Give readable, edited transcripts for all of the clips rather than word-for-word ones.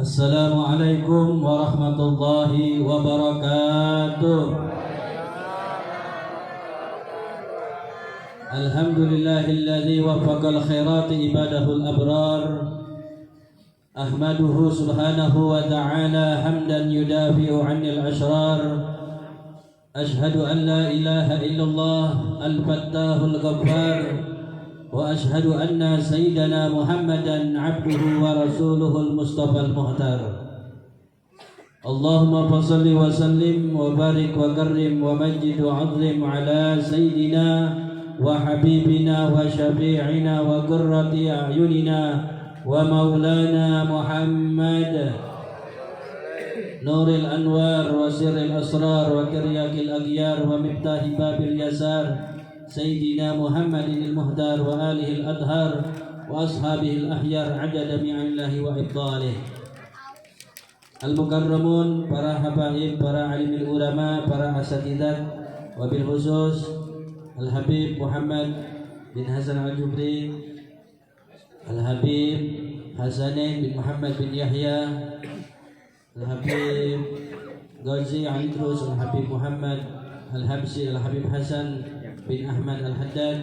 Assalamualaikum warahmatullahi wabarakatuh. Alhamdulillahilladzi waffaqal khairati ibadahul abrar. Ahmaduhu subhanahu wa ta'ala hamdan yudafi'u 'anil ashrar. Ashhadu an la ilaha illallah al-fattahul ghaffar. وأشهد أن سيدنا محمدا عبده ورسوله المصطفى المختار. اللهم صل وسلم وبارك وكرم ومجد وعظم على سيدنا وحبيبنا وشفيعنا وقرة أعيننا ومولانا محمد نور الأنوار وسر الأسرار وكرياك الأغيار ومفتاح باب اليسار سيدنا محمد المهدار وآله الأطهار وأصحابه الأحيار عدد مع الله وإبطاله. Al-Mukarramun, para habaib, para alimil ulama, para asatidat, wabil khusus Al-Habib Muhammad bin Hasan Al-Jubri, Al-Habib Hasanin bin Muhammad bin Yahya, Al-Habib Ghazi Al-Idrus, Al-Habib Muhammad Al-Habsi, Al-Habib Hasan bin Ahmad Al-Haddad,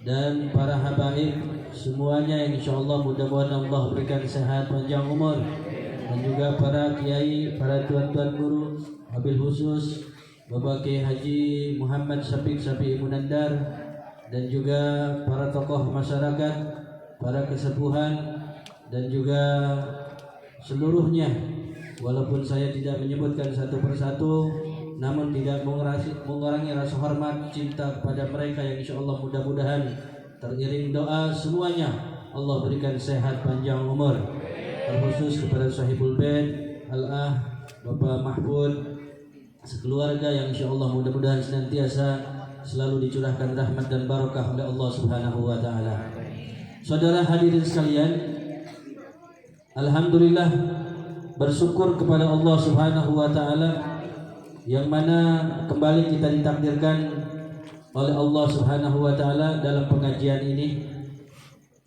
dan para habaib semuanya yang insyaallah mudah-mudahan Allah berikan sehat panjang umur, dan juga para kiai, para tuan-tuan guru, wabil khusus Bapak Kiai Haji Muhammad Syafiq Munandar, dan juga para tokoh masyarakat, para kesepuhan, dan juga seluruhnya, walaupun saya tidak menyebutkan satu persatu, namun tidak mengurangi rasa hormat cinta kepada mereka yang insyaallah mudah-mudahan teriring doa semuanya Allah berikan sehat panjang umur, terkhusus kepada sahibul bait Al-Ah Bapak Mahfud sekeluarga yang insyaallah mudah-mudahan senantiasa selalu dicurahkan rahmat dan barakah oleh Allah Subhanahu wa taala. Saudara hadirin sekalian, alhamdulillah bersyukur kepada Allah Subhanahu wa taala yang mana kembali kita ditakdirkan oleh Allah Subhanahu wa taala dalam pengajian ini.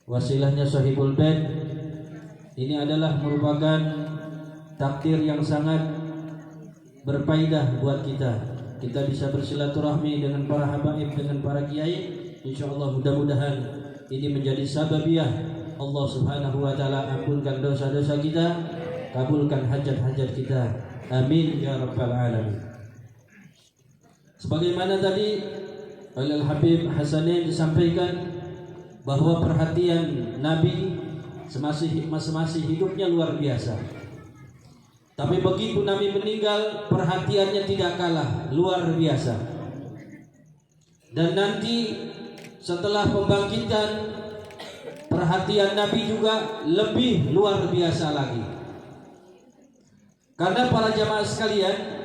Wasilahnya sahibul bait ini adalah merupakan takdir yang sangat berfaedah buat kita. Kita bisa bersilaturahmi dengan para habaib, dengan para kiai. Insyaallah mudah-mudahan ini menjadi sababiah Allah Subhanahu wa taala ampunkan dosa-dosa kita, kabulkan hajat-hajat kita. Amin ya rabbal alamin. Sebagaimana tadi oleh Al-Habib Hasanin disampaikan bahwa perhatian Nabi semasa hidupnya luar biasa. Tapi begitu Nabi meninggal, perhatiannya tidak kalah luar biasa. Dan nanti setelah pembangkitan, perhatian Nabi juga lebih luar biasa lagi. Karena para jamaah sekalian,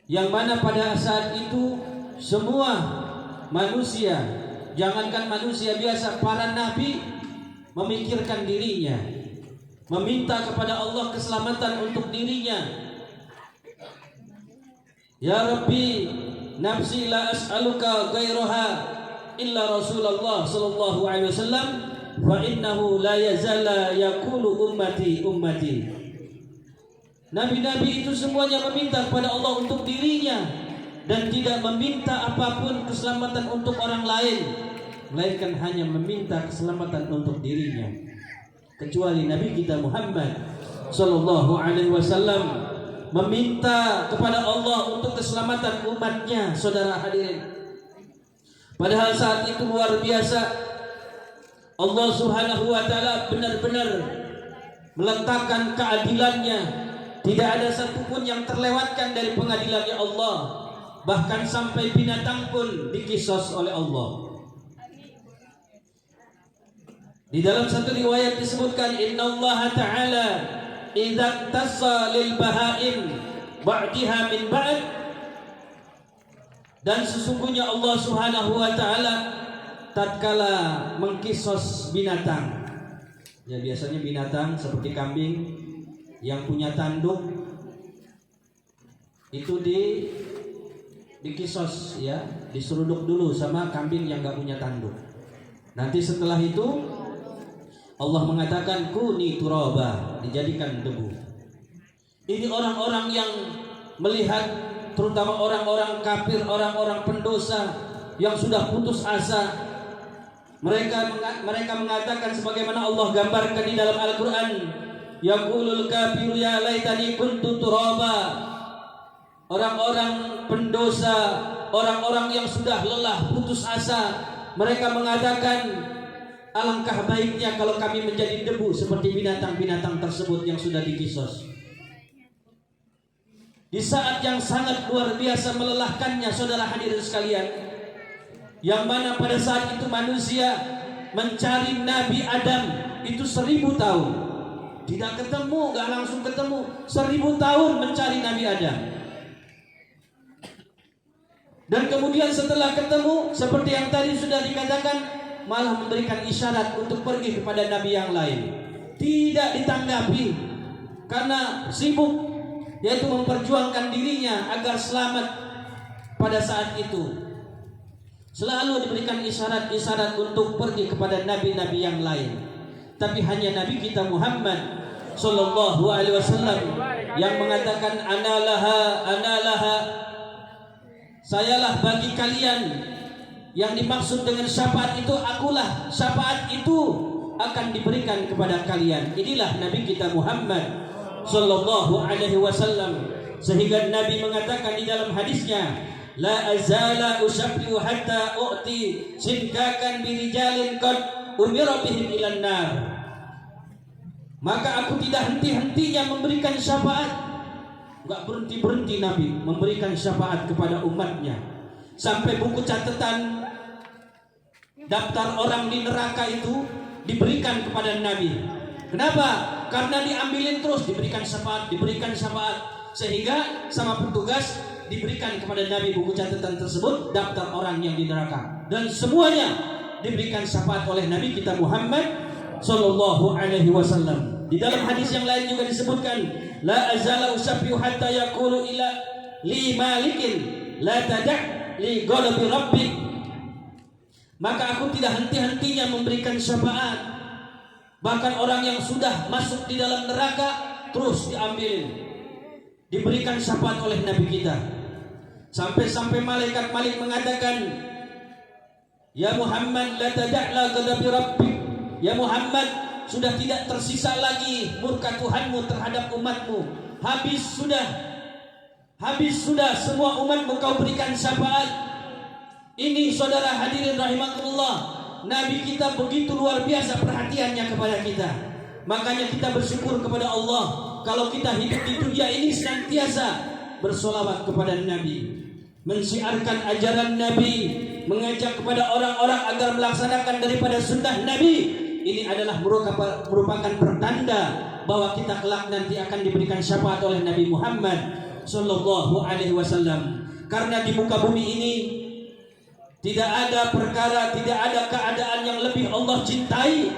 yang mana pada saat itu semua manusia, jangankan manusia biasa, para nabi memikirkan dirinya, meminta kepada Allah keselamatan untuk dirinya. Ya Rabbi, nafsi la as'aluka ghairaha illa Rasulullah sallallahu alaihi wasallam fa innahu la yazala yaqulu ummati ummati. Nabi-nabi itu semuanya meminta kepada Allah untuk dirinya dan tidak meminta apapun keselamatan untuk orang lain, melainkan hanya meminta keselamatan untuk dirinya. Kecuali Nabi kita Muhammad sallallahu alaihi wasallam meminta kepada Allah untuk keselamatan umatnya. Saudara hadirin, padahal saat itu luar biasa, Allah Subhanahu wa taala benar-benar meletakkan keadilannya. Tidak ada satupun yang terlewatkan dari pengadilannya Allah. Bahkan sampai binatang pun dikisos oleh Allah. Di dalam satu riwayat disebutkan, Innallaha ta'ala idza tassa lil bahaim ba'diha min ba'd. Dan sesungguhnya Allah Subhanahu wa taala tatkala mengkisos binatang. Ya, biasanya binatang seperti kambing yang punya tanduk itu dikisos, ya, diseruduk dulu sama kambing yang nggak punya tanduk. Nanti setelah itu Allah mengatakan kuni turaba, dijadikan debu. Ini orang-orang yang melihat, terutama orang-orang kafir, orang-orang pendosa yang sudah putus asa. Mereka mengatakan sebagaimana Allah gambarkan di dalam Al-Quran, yaqulul kafiru ya laitani kuntu turaba. Orang-orang pendosa, orang-orang yang sudah lelah, putus asa, mereka mengatakan, alangkah baiknya kalau kami menjadi debu seperti binatang-binatang tersebut yang sudah dikisos. Di saat yang sangat luar biasa melelahkannya, saudara hadirin sekalian, yang mana pada saat itu manusia mencari Nabi Adam itu 1000 tahun. Tidak ketemu, gak langsung ketemu. 1000 tahun mencari Nabi Adam. Dan kemudian setelah ketemu, seperti yang tadi sudah dikatakan, malah memberikan isyarat untuk pergi kepada Nabi yang lain. Tidak ditanggapi karena sibuk, yaitu memperjuangkan dirinya agar selamat pada saat itu. Selalu diberikan isyarat-isyarat untuk pergi kepada nabi-nabi yang lain. Tapi hanya Nabi kita Muhammad Sallallahu Alaihi Wasallam yang mengatakan analaha, sayalah bagi kalian. Yang dimaksud dengan syafaat itu akulah. Syafaat itu akan diberikan kepada kalian. Inilah Nabi kita Muhammad Sallallahu Alaihi Wasallam. Sehingga Nabi mengatakan di dalam hadisnya, la azala usabbihu hatta u'ti sinkakan birijalin qad umira bihim ilan nar. Maka aku tidak henti-hentinya memberikan syafaat. Enggak berhenti-berhenti Nabi memberikan syafaat kepada umatnya, sampai buku catatan daftar orang di neraka itu diberikan kepada Nabi. Kenapa? Karena diambilin terus, diberikan syafaat, sehingga sama petugas diberikan kepada Nabi buku catatan tersebut, daftar orang yang di neraka, dan semuanya diberikan syafaat oleh Nabi kita Muhammad Sallallahu Alaihi Wasallam. Di dalam hadis yang lain juga disebutkan, la azala usabbihu hatta yaqulu ila li malikin la tada' li ghadabi rabbik. Maka aku tidak henti-hentinya memberikan syafaat. Bahkan orang yang sudah masuk di dalam neraka terus diambil, diberikan syafaat oleh Nabi kita. Sampai-sampai malaikat mengatakan, ya Muhammad la tada' la ghadabi rabbik. Ya Muhammad, sudah tidak tersisa lagi murka Tuhanmu terhadap umatmu. Habis sudah semua umatmu kau berikan syafaat. Ini saudara hadirin rahimakumullah, Nabi kita begitu luar biasa perhatiannya kepada kita. Makanya kita bersyukur kepada Allah kalau kita hidup di dunia ini senantiasa bersolawat kepada Nabi, mensiarkan ajaran Nabi, mengajak kepada orang-orang agar melaksanakan daripada sunnah Nabi. Ini adalah merupakan pertanda bahwa kita kelak nanti akan diberikan syafaat oleh Nabi Muhammad Sallallahu Alaihi Wasallam. Karena di muka bumi ini tidak ada perkara, tidak ada keadaan yang lebih Allah cintai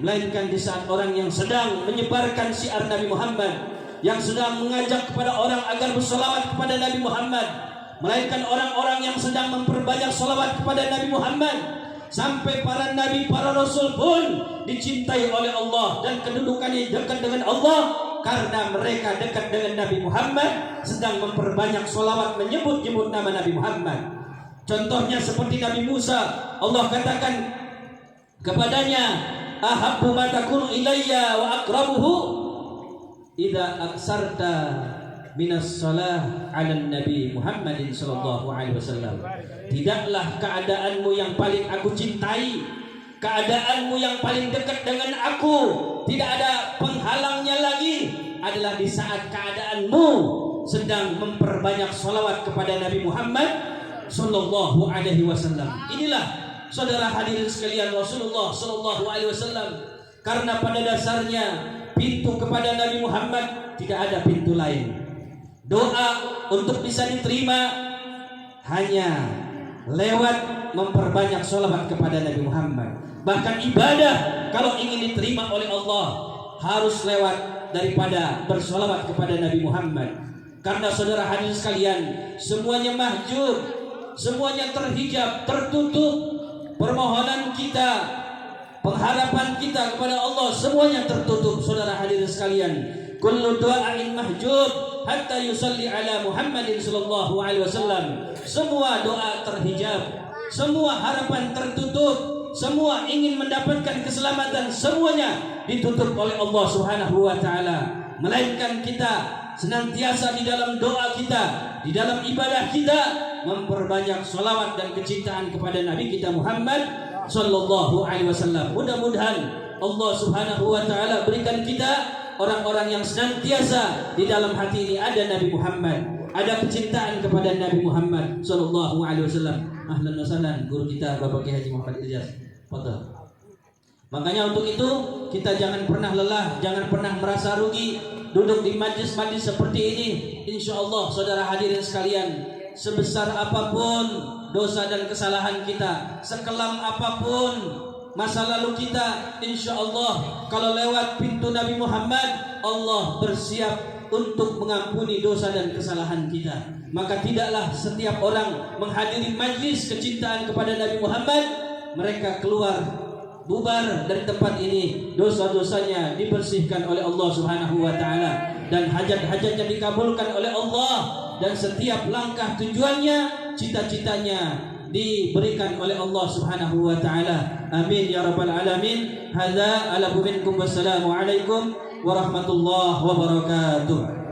melainkan di saat orang yang sedang menyebarkan syiar Nabi Muhammad, yang sedang mengajak kepada orang agar bersolawat kepada Nabi Muhammad, melainkan orang-orang yang sedang memperbanyak solawat kepada Nabi Muhammad. Sampai para nabi, para rasul pun dicintai oleh Allah dan kedudukannya dekat dengan Allah karena mereka dekat dengan Nabi Muhammad, sedang memperbanyak solawat menyebut-nyebut nama Nabi Muhammad. Contohnya seperti Nabi Musa, Allah katakan kepadanya, ahabbu ma takunu ilayya wa aqrabuhu idza aksarta minas salah ala Nabi Muhammadin sallallahu alaihi wasallam. Tidaklah keadaanmu yang paling aku cintai, keadaanmu yang paling dekat dengan aku, tidak ada penghalangnya lagi, adalah di saat keadaanmu sedang memperbanyak salawat kepada Nabi Muhammad sallallahu alaihi wasallam. Inilah saudara hadirin sekalian Rasulullah sallallahu alaihi wasallam. Karena pada dasarnya pintu kepada Nabi Muhammad tidak ada pintu lain. Doa untuk bisa diterima hanya lewat memperbanyak sholawat kepada Nabi Muhammad. Bahkan ibadah kalau ingin diterima oleh Allah harus lewat daripada bersolawat kepada Nabi Muhammad. Karena saudara hadirin sekalian, semuanya mahjub, semuanya terhijab, tertutup. Permohonan kita pengharapan kita kepada Allah semuanya tertutup. Saudara hadirin sekalian, kullu du'ain mahjub hatta yusalli ala Muhammadin sallallahu alaihi wasallam. Semua doa terhijab, semua harapan tertutup, semua ingin mendapatkan keselamatan, semuanya ditutup oleh Allah Subhanahu wa taala. Melainkan kita senantiasa di dalam doa kita, di dalam ibadah kita memperbanyak salawat dan kecintaan kepada Nabi kita Muhammad sallallahu alaihi wasallam. Mudah-mudahan Allah Subhanahu wa taala berikan kita orang-orang yang senantiasa di dalam hati ini ada Nabi Muhammad, ada kecintaan kepada Nabi Muhammad sallallahu alaihi wasallam. Ahlan wa sahlan guru kita Bapak Kiai Haji Muhammad Ilyas. Fadhil. Makanya untuk itu kita jangan pernah lelah, jangan pernah merasa rugi duduk di majlis-majlis seperti ini. Insyaallah saudara hadirin sekalian, sebesar apapun dosa dan kesalahan kita, sekelam apapun masa lalu kita, insyaallah kalau lewat pintu Nabi Muhammad, Allah bersiap untuk mengampuni dosa dan kesalahan kita. Maka tidaklah setiap orang menghadiri majlis kecintaan kepada Nabi Muhammad, mereka keluar bubar dari tempat ini, dosa-dosanya dibersihkan oleh Allah Subhanahu wa taala dan hajat-hajatnya dikabulkan oleh Allah, dan setiap langkah tujuannya, cita-citanya diberikan oleh Allah Subhanahu wa taala. Amin ya rabbal alamin. Hadza ala minkum wassalamu alaikum warahmatullahi wabarakatuh.